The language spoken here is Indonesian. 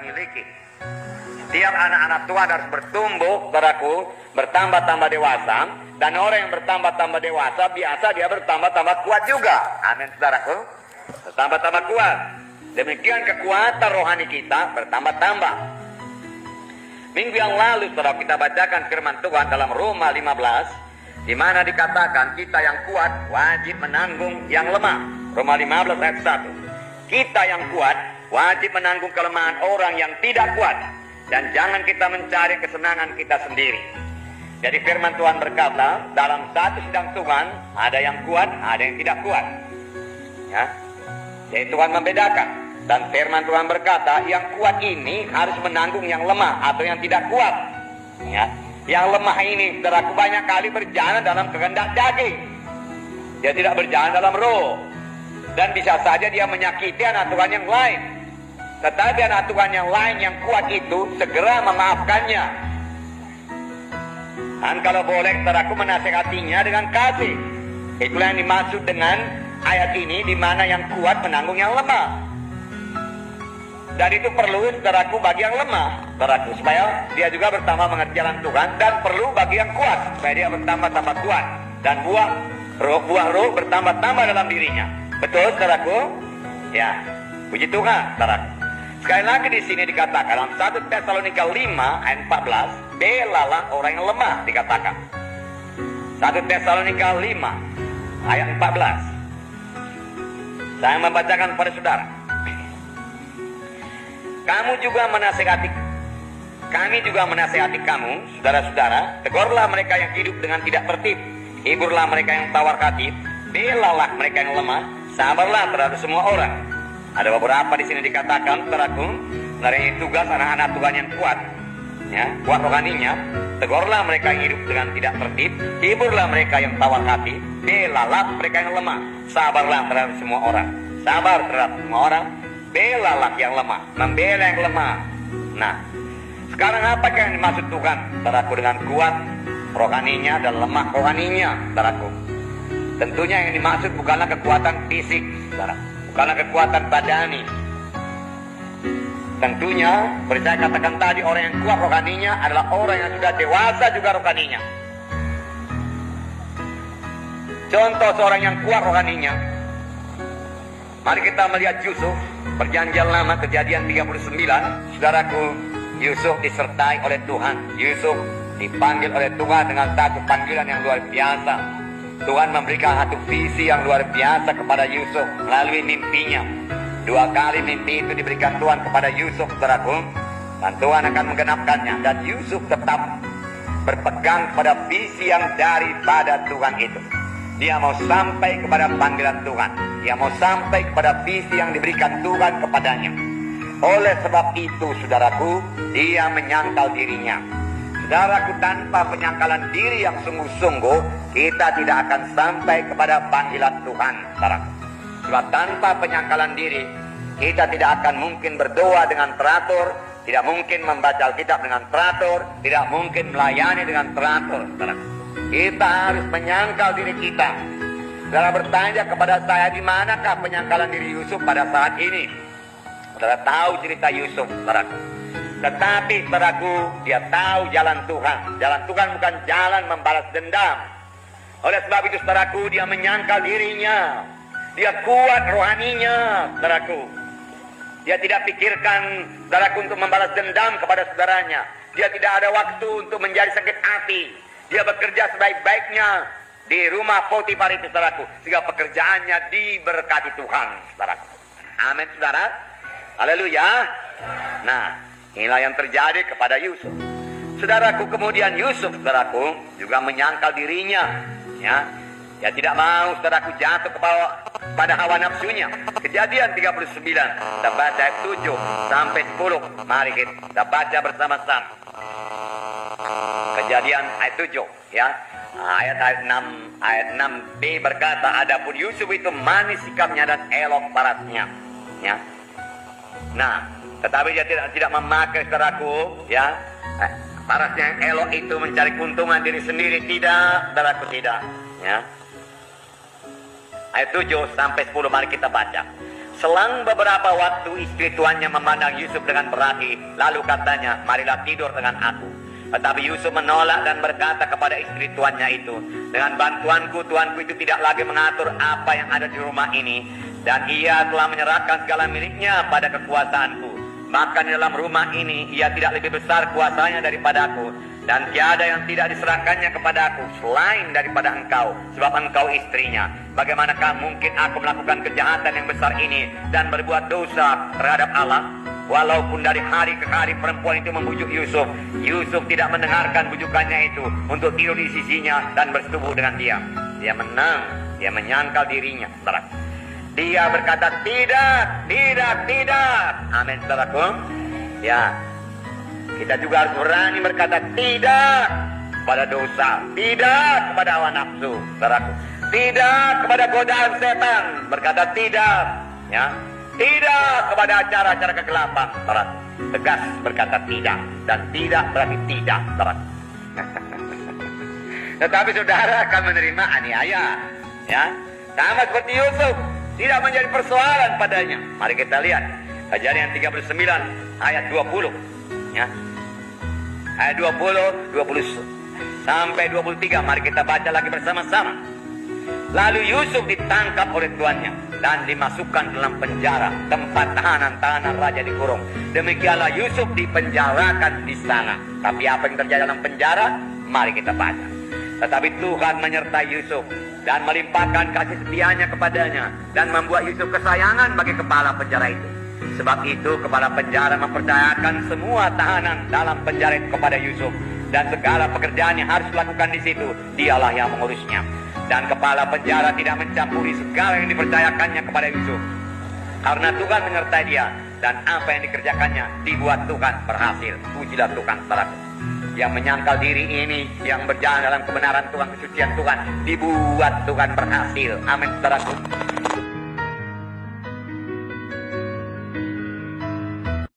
miliki. Setiap anak-anak Tuhan harus bertumbuh, saudaraku, bertambah-tambah dewasa. Dan orang yang bertambah-tambah dewasa, biasa dia bertambah-tambah kuat juga. Amin, saudaraku. Bertambah-tambah kuat. Demikian kekuatan rohani kita bertambah-tambah. Minggu yang lalu, saudara, kita bacakan firman Tuhan dalam Roma 15, di mana dikatakan kita yang kuat wajib menanggung yang lemah. Roma 15 ayat 1. Kita yang kuat wajib menanggung kelemahan orang yang tidak kuat. Dan jangan kita mencari kesenangan kita sendiri. Jadi firman Tuhan berkata, dalam satu sidang Tuhan, ada yang kuat, ada yang tidak kuat. Ya. Jadi Tuhan membedakan. Dan firman Tuhan berkata, yang kuat ini harus menanggung yang lemah atau yang tidak kuat. Ya. Yang lemah ini, saudaraku, banyak kali berjalan dalam kehendak daging. Dia tidak berjalan dalam roh. Dan bisa saja dia menyakiti anak Tuhan yang lain. Tetapi anak Tuhan yang lain yang kuat itu segera memaafkannya. Dan kalau boleh, saudaraku, menasihatinya dengan kasih. Itulah yang dimaksud dengan ayat ini, di mana yang kuat menanggung yang lemah. Dan itu perlu, saudaraku, bagi yang lemah, saudaraku, supaya dia juga bertambah mengerti jalan Tuhan. Dan perlu bagi yang kuat, supaya dia bertambah-tambah kuat. Dan buah roh bertambah-tambah dalam dirinya. Betul, saudaraku? Ya, puji Tuhan, saudaraku. Sekali lagi di sini dikatakan dalam 1 Tesalonika 5 ayat 14, belalah orang yang lemah, dikatakan. 1 Tesalonika 5 ayat 14. Saya membacakan pada saudara. Kami juga menasihati kamu, saudara-saudara, tegurlah mereka yang hidup dengan tidak tertib, hiburlah mereka yang tawar hati, belalah mereka yang lemah, sabarlah terhadap semua orang. Ada beberapa di sini dikatakan, saudaraku, dari tugas anak-anak Tuhan yang kuat, ya, kuat rohaninya. Tegurlah mereka yang hidup dengan tidak tertib, hiburlah mereka yang tawar hati, belalah mereka yang lemah, sabarlah terhadap semua orang. Sabar terhadap semua orang, belalah yang lemah, membela yang lemah. Nah, sekarang apakah yang dimaksud Tuhan, saudaraku, dengan kuat rohaninya dan lemah rohaninya, saudaraku? Tentunya yang dimaksud bukanlah kekuatan fisik, saudara. Bukanlah kekuatan badani. Tentunya, seperti saya katakan tadi, orang yang kuat rohaninya adalah orang yang sudah dewasa juga rohaninya. Contoh seorang yang kuat rohaninya, mari kita melihat Yusuf, perjanjian lama, Kejadian 39. Saudaraku, Yusuf disertai oleh Tuhan. Yusuf dipanggil oleh Tuhan dengan satu panggilan yang luar biasa. Tuhan memberikan satu visi yang luar biasa kepada Yusuf melalui mimpinya. 2 kali mimpi itu diberikan Tuhan kepada Yusuf, saudaraku, dan Tuhan akan menggenapkannya. Dan Yusuf tetap berpegang pada visi yang daripada Tuhan itu. Dia mau sampai kepada panggilan Tuhan. Dia mau sampai kepada visi yang diberikan Tuhan kepadanya. Oleh sebab itu, saudaraku, dia menyangkal dirinya. Saudaraku, tanpa penyangkalan diri yang sungguh-sungguh, kita tidak akan sampai kepada panggilan Tuhan, saudaraku. Sebab tanpa penyangkalan diri, kita tidak akan mungkin berdoa dengan teratur, tidak mungkin membaca Alkitab dengan teratur, tidak mungkin melayani dengan teratur, saudaraku. Kita harus menyangkal diri kita. Saudara bertanya kepada saya, di manakah penyangkalan diri Yusuf pada saat ini? Saudara tahu cerita Yusuf, saudaraku. Tetapi, saudaraku, dia tahu jalan Tuhan. Jalan Tuhan bukan jalan membalas dendam. Oleh sebab itu, saudaraku, dia menyangkal dirinya. Dia kuat rohaninya, saudaraku. Dia tidak pikirkan, saudaraku, untuk membalas dendam kepada saudaranya. Dia tidak ada waktu untuk menjadi sakit hati. Dia bekerja sebaik-baiknya di rumah Potifar itu, saudaraku, sehingga pekerjaannya diberkati Tuhan, saudaraku. Amin, saudara. Haleluya. Nah, inilah yang terjadi kepada Yusuf. Saudaraku, kemudian Yusuf, saudaraku, juga menyangkal dirinya, ya. Dia tidak mau, saudaraku, jatuh pada hawa nafsunya. Kejadian 39, kita baca ayat 7 sampai 10. Mari kita baca bersama-sama. Kejadian ayat 7, ya. Ayat 6b berkata, adapun Yusuf itu manis sikapnya dan elok parasnya, ya. Nah, tetapi dia tidak memakai, saudaraku, ya, parasnya yang elok itu mencari keuntungan diri sendiri. Tidak, saudaraku, tidak, ya. Ayat 7 sampai 10, mari kita baca. Selang beberapa waktu istri tuannya memandang Yusuf dengan perhati, lalu katanya, marilah tidur dengan aku. Tetapi Yusuf menolak dan berkata kepada istri tuannya itu, dengan bantuanku, tuanku itu tidak lagi mengatur apa yang ada di rumah ini, dan ia telah menyerahkan segala miliknya pada kekuasaanku. Maka di dalam rumah ini ia tidak lebih besar kuasanya daripadaku, dan tiada yang tidak diserahkannya kepadaku selain daripada engkau, sebab engkau istrinya. Bagaimanakah mungkin aku melakukan kejahatan yang besar ini dan berbuat dosa terhadap Allah? Walaupun dari hari ke hari perempuan itu membujuk Yusuf, Yusuf tidak mendengarkan bujukannya itu untuk tidur di sisinya dan bersetubuh dengan dia. Dia menang, dia menyangkal dirinya. Dia berkata, tidak, tidak, tidak. Amin, saudaraku. Ya, kita juga harus berani berkata tidak kepada dosa, tidak kepada hawa nafsu, saudaraku. Tidak kepada godaan setan, berkata tidak, ya. Tidak kepada acara-acara kegelapan, saudaraku. Tegas berkata tidak, dan tidak berarti tidak, saudaraku. Tetapi saudara akan menerima aniaya, ya. Sama seperti Yusuf, tidak menjadi persoalan padanya. Mari kita lihat Kejadian 39 ayat 20, ya. Ayat 20 sampai 23. Mari kita baca lagi bersama-sama. Lalu Yusuf ditangkap oleh tuannya dan dimasukkan dalam penjara, tempat tahanan raja dikurung. Demikianlah Yusuf dipenjarakan di sana. Tapi apa yang terjadi dalam penjara? Mari kita baca. Tetapi Tuhan menyertai Yusuf dan melimpahkan kasih setianya kepadanya, dan membuat Yusuf kesayangan bagi kepala penjara itu. Sebab itu kepala penjara mempercayakan semua tahanan dalam penjara itu kepada Yusuf, dan segala pekerjaan yang harus dilakukan di situ dialah yang mengurusnya. Dan kepala penjara tidak mencampuri segala yang dipercayakannya kepada Yusuf, karena Tuhan menyertai dia, dan apa yang dikerjakannya dibuat Tuhan berhasil. Pujilah Tuhan, saudaraku. Yang menyangkal diri ini, yang berjalan dalam kebenaran Tuhan, kesucian Tuhan, dibuat Tuhan berhasil. Amin, saudaraku.